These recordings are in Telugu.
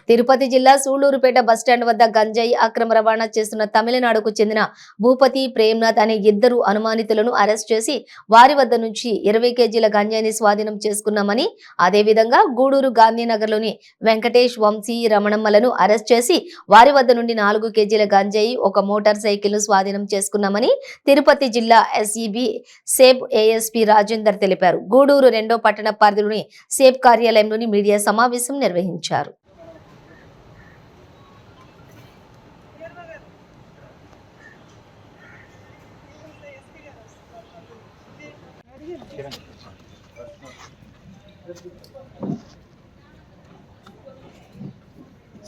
తిరుపతి జిల్లా సూళ్లూరుపేట బస్టాండ్ వద్ద గంజాయి అక్రమ రవాణా చేస్తున్న తమిళనాడుకు చెందిన భూపతి ప్రేమ్నాథ్ అనే ఇద్దరు అనుమానితులను అరెస్ట్ చేసి వారి వద్ద నుంచి 20 కేజీల గంజాయిని స్వాధీనం చేసుకున్నామని, అదేవిధంగా గూడూరు గాంధీనగర్లోని వెంకటేష్, వంశీ, రమణమ్మలను అరెస్ట్ చేసి వారి వద్ద నుండి 4 కేజీల గంజాయి, ఒక మోటార్ సైకిల్ ను స్వాధీనం చేసుకున్నామని తిరుపతి జిల్లా ఎస్ఈబి సేబ్ ఏఎస్పీ రాజేందర్ తెలిపారు. గూడూరు 2వ పట్టణ పరిధిలోని సేబ్ కార్యాలయంలోని మీడియా సమావేశం నిర్వహించారు.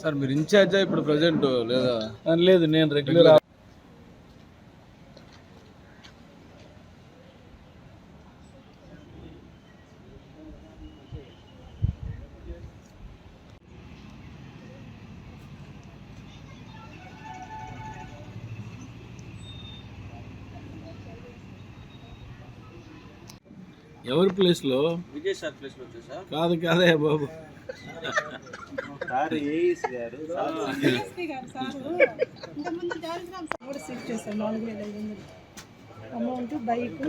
సార్ మీరు ఇన్ఛార్జా ఇప్పుడు ప్రజెంట్ లేదా? లేదు, నేను రెగ్యులర్ ఎవరి ప్లేస్ లో? విజయ్ సార్ ప్లేస్ లో వచ్చా సార్? కాదే బాబు, సార్ ఏఎస్ గారు సీట్ చేశారు. 4,500 అమౌంట్, బైక్.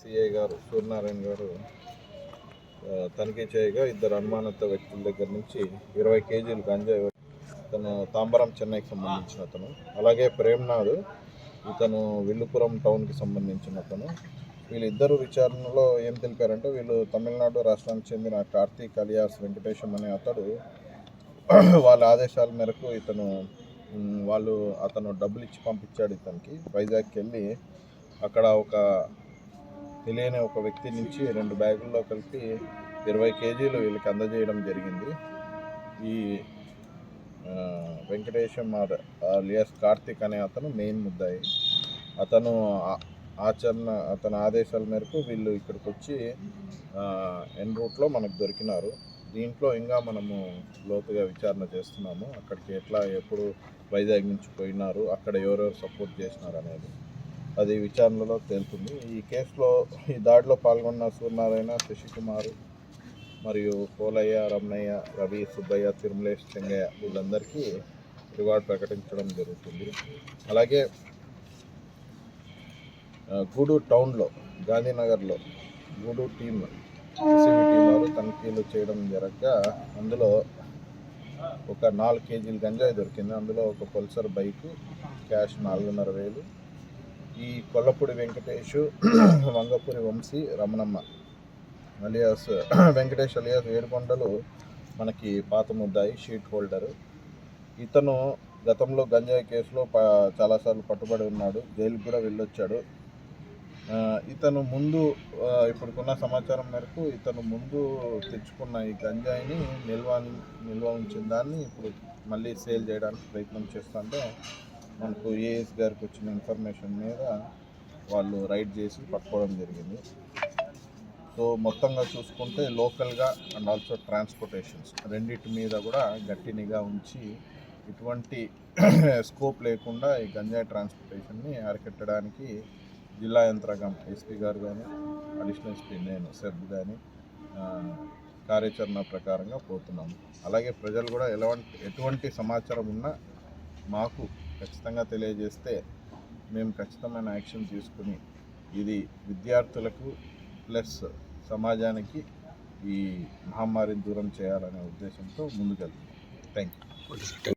సిఐ గారు సూర్యనారాయణ గారు తనిఖీ చేయగా ఇద్దరు అనుమానిత వ్యక్తుల దగ్గర నుంచి 20 కేజీలు గంజాయి, ఇతను తాంబరం చెన్నైకి సంబంధించిన అతను, అలాగే ప్రేమ్నాథ్ ఇతను విల్లుపురం టౌన్కి సంబంధించిన అతను. వీళ్ళిద్దరు విచారణలో ఏం తెలిపారంటే, వీళ్ళు తమిళనాడు రాష్ట్రానికి చెందిన కార్తీక్ అలియాస్ వెంకటేశం అనే అతడు వాళ్ళ ఆదేశాల మేరకు అతను డబ్బులు ఇచ్చి పంపించాడు ఇతనికి. వైజాగ్కి వెళ్ళి అక్కడ ఒక తెలియని ఒక వ్యక్తి నుంచి 2 బ్యాగుల్లో కలిపి 20 కేజీలు వీళ్ళకి అందజేయడం జరిగింది. ఈ వెంకటేశం అలియాస్ కార్తీక్ అనే అతను మెయిన్ ముద్దాయి. అతను ఆదేశాల మేరకు వీళ్ళు ఇక్కడికి వచ్చి ఎన్ రూట్లో మనకు దొరికినారు. దీంట్లో ఇంకా మనము లోతుగా విచారణ చేస్తున్నాము. అక్కడికి ఎప్పుడు వైజాగ్ నుంచి పోయినారు, అక్కడ ఎవరెవరు సపోర్ట్ చేసినారు అనేది అది విచారణలో తేలుతుంది. ఈ కేసులో ఈ దాడిలో పాల్గొన్న సూర్యనారాయణ, శశికుమార్ మరియు పోలయ్య, రమణయ్య, రవి, సుబ్బయ్య, తిరుమలేష్, చెంగయ్య వీళ్ళందరికీ రివార్డ్ ప్రకటించడం జరుగుతుంది. అలాగే గూడూరు టౌన్లో, గాంధీనగర్లో గూడూరు టీం వారు తనిఖీలు చేయడం జరగగా అందులో ఒక 4 కేజీల గంజాయి దొరికింది. అందులో ఒక పల్సర్ బైకు, క్యాష్ 4,500,000. ఈ కొల్లపూడి వెంకటేష్, వంగపూరి వంశీ, రమణమ్మ అలియాస్ వెంకటేష్ అలియాస్ ఏడుకొండలు మనకి పాత ముద్దాయి, షీట్ హోల్డరు. ఇతను గతంలో గంజాయి కేసులో చాలాసార్లు పట్టుబడి ఉన్నాడు, జైలుకి కూడా వెళ్ళొచ్చాడు. ఇతను ముందు ఇప్పుడుకున్న సమాచారం మేరకు ఇతను ముందు తెచ్చుకున్న ఈ గంజాయిని నిల్వ ఉంచిన దాన్ని ఇప్పుడు మళ్ళీ సేల్ చేయడానికి ప్రయత్నం చేస్తుంటే మనకు ఏఎస్ గారికి వచ్చిన ఇన్ఫర్మేషన్ మీద వాళ్ళు రైడ్ చేసి పట్టుకోవడం జరిగింది. సో మొత్తంగా చూసుకుంటే లోకల్గా అండ్ ఆల్సో ట్రాన్స్పోర్టేషన్స్ రెండింటి మీద కూడా గట్టి నిఘా ఉంచి ఇటువంటి స్కోప్ లేకుండా ఈ గంజాయి ట్రాన్స్పోర్టేషన్ని అరికట్టడానికి జిల్లా యంత్రాంగం, ఎస్పీ గారు కానీ, అడిషనల్ ఎస్పీ నేను, సెబ్ కానీ కార్యాచరణ ప్రకారంగా పోతున్నాము. అలాగే ప్రజలు కూడా ఎటువంటి సమాచారం ఉన్నా మాకు ఖచ్చితంగా తెలియజేస్తే మేము ఖచ్చితమైన యాక్షన్ తీసుకుని ఇది విద్యార్థులకు ప్లస్ సమాజానికి ఈ మహమ్మారిని దూరం చేయాలనే ఉద్దేశంతో ముందుకెళ్తున్నాం. Thank you.